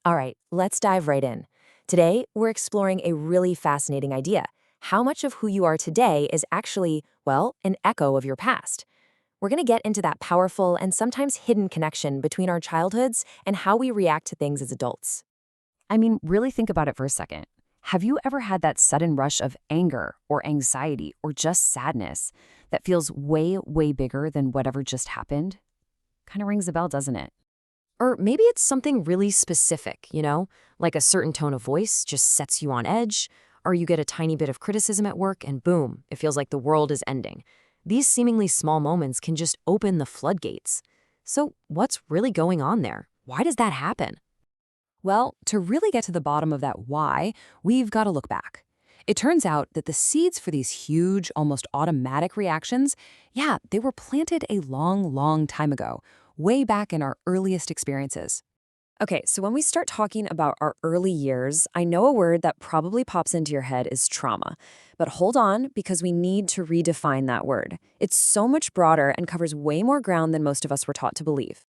All right, let's dive right in. Today, we're exploring a really fascinating idea. How much of who you are today is actually, well, an echo of your past? We're going to get into that powerful and sometimes hidden connection between our childhoods and how we react to things as adults. I mean, really think about it for a second. Have you ever had that sudden rush of anger or anxiety or just sadness that feels way, way bigger than whatever just happened? Kind of rings a bell, doesn't it? Or maybe it's something really specific, like a certain tone of voice just sets you on edge, or you get a tiny bit of criticism at work and boom, it feels like the world is ending. These seemingly small moments can just open the floodgates. So, what's really going on there? Why does that happen? Well, to really get to the bottom of that why, we've got to look back. It turns out that the seeds for these huge, almost automatic reactions, yeah, they were planted a long, long time ago, way back in our earliest experiences. Okay, so when we start talking about our early years, I know a word that probably pops into your head is trauma. But hold on, because we need to redefine that word. It's so much broader and covers way more ground than most of us were taught to believe.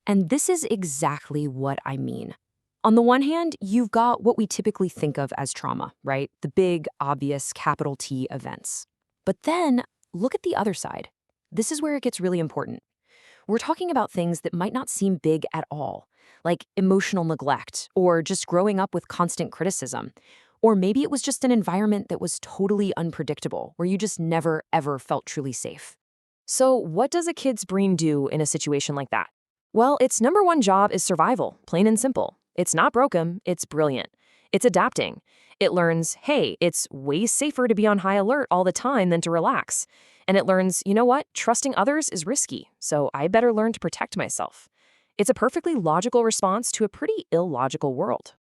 And this is exactly what I mean. On the one hand, you've got what we typically think of as trauma, right? The big, obvious, capital T events. But then, look at the other side. This is where it gets really important. We're talking about things that might not seem big at all, like emotional neglect, or just growing up with constant criticism. Or maybe it was just an environment that was totally unpredictable, where you just never, ever felt truly safe. So, what does a kid's brain do in a situation like that? Well, its number one job is survival, plain and simple. It's not broken, it's brilliant. It's adapting. It learns, hey, it's way safer to be on high alert all the time than to relax. And it learns, you know what, trusting others is risky, so I better learn to protect myself. It's a perfectly logical response to a pretty illogical world.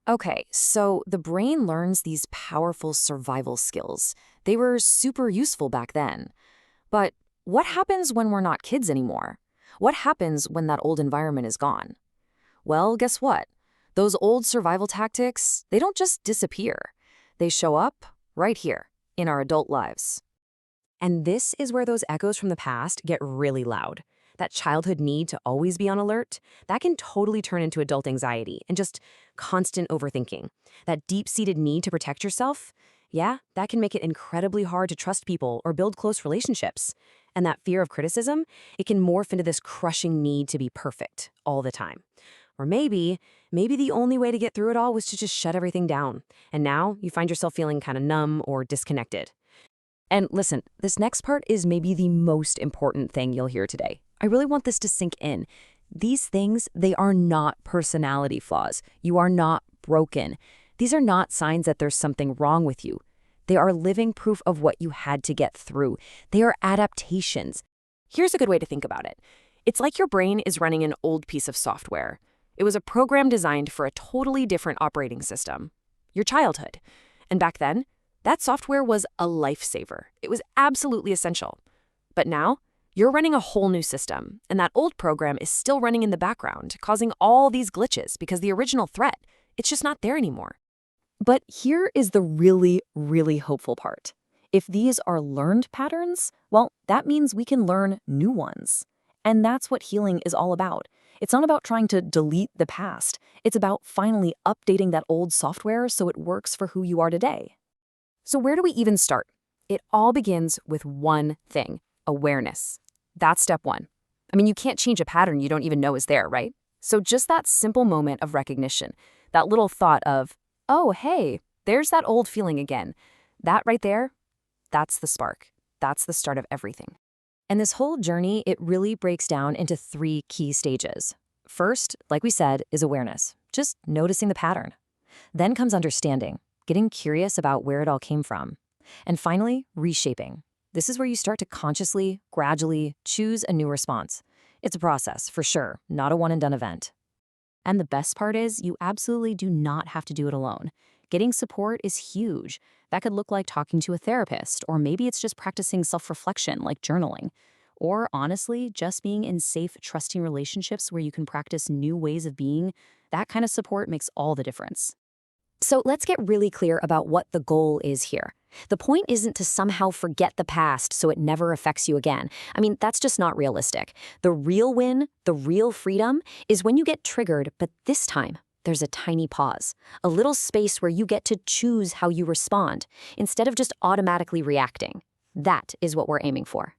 Okay, so the brain learns these powerful survival skills. They were super useful back then. But what happens when we're not kids anymore? What happens when that old environment is gone? Well, guess what? Those old survival tactics, they don't just disappear. They show up right here in our adult lives. And this is where those echoes from the past get really loud. That childhood need to always be on alert, that can totally turn into adult anxiety and just constant overthinking. That deep-seated need to protect yourself, yeah, that can make it incredibly hard to trust people or build close relationships. And that fear of criticism, it can morph into this crushing need to be perfect all the time. Or maybe the only way to get through it all was to just shut everything down. And now you find yourself feeling kind of numb or disconnected. And listen, this next part is maybe the most important thing you'll hear today. I really want this to sink in. These things, they are not personality flaws. You are not broken. These are not signs that there's something wrong with you. They are living proof of what you had to get through. They are adaptations. Here's a good way to think about it. It's like your brain is running an old piece of software. It was a program designed for a totally different operating system, your childhood. And back then, that software was a lifesaver. It was absolutely essential. But now, you're running a whole new system, and that old program is still running in the background, causing all these glitches because the original threat, it's just not there anymore. But here is the really, really hopeful part. If these are learned patterns, well, that means we can learn new ones. And that's what healing is all about. It's not about trying to delete the past. It's about finally updating that old software so it works for who you are today. So where do we even start? It all begins with one thing, awareness. That's step one. I mean, you can't change a pattern you don't even know is there, right? So just that simple moment of recognition, that little thought of, oh, hey, there's that old feeling again. That right there, that's the spark. That's the start of everything. And this whole journey, it really breaks down into three key stages. First, like we said, is awareness, just noticing the pattern. Then comes understanding, getting curious about where it all came from. And finally, reshaping. This is where you start to consciously, gradually choose a new response. It's a process, for sure, not a one-and-done event. And the best part is, you absolutely do not have to do it alone. Getting support is huge. That could look like talking to a therapist, or maybe it's just practicing self-reflection like journaling. Or honestly, just being in safe, trusting relationships where you can practice new ways of being. That kind of support makes all the difference. So let's get really clear about what the goal is here. The point isn't to somehow forget the past so it never affects you again. I mean, that's just not realistic. The real win, the real freedom, is when you get triggered, but this time, There's a tiny pause, a little space where you get to choose how you respond, instead of just automatically reacting. That is what we're aiming for.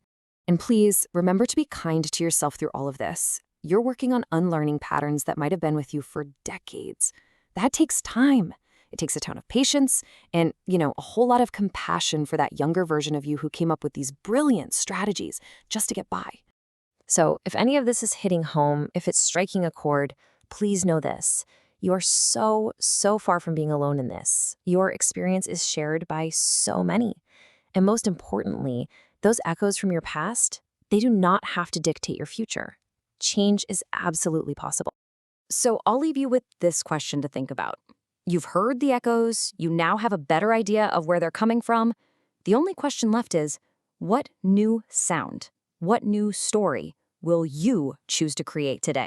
And please, remember to be kind to yourself through all of this. You're working on unlearning patterns that might have been with you for decades. That takes time. It takes a ton of patience and, a whole lot of compassion for that younger version of you who came up with these brilliant strategies just to get by. So, if any of this is hitting home, if it's striking a chord, please know this. You are so, so far from being alone in this. Your experience is shared by so many. And most importantly, those echoes from your past, they do not have to dictate your future. Change is absolutely possible. So I'll leave you with this question to think about. You've heard the echoes, you now have a better idea of where they're coming from. The only question left is, what new sound, what new story will you choose to create today?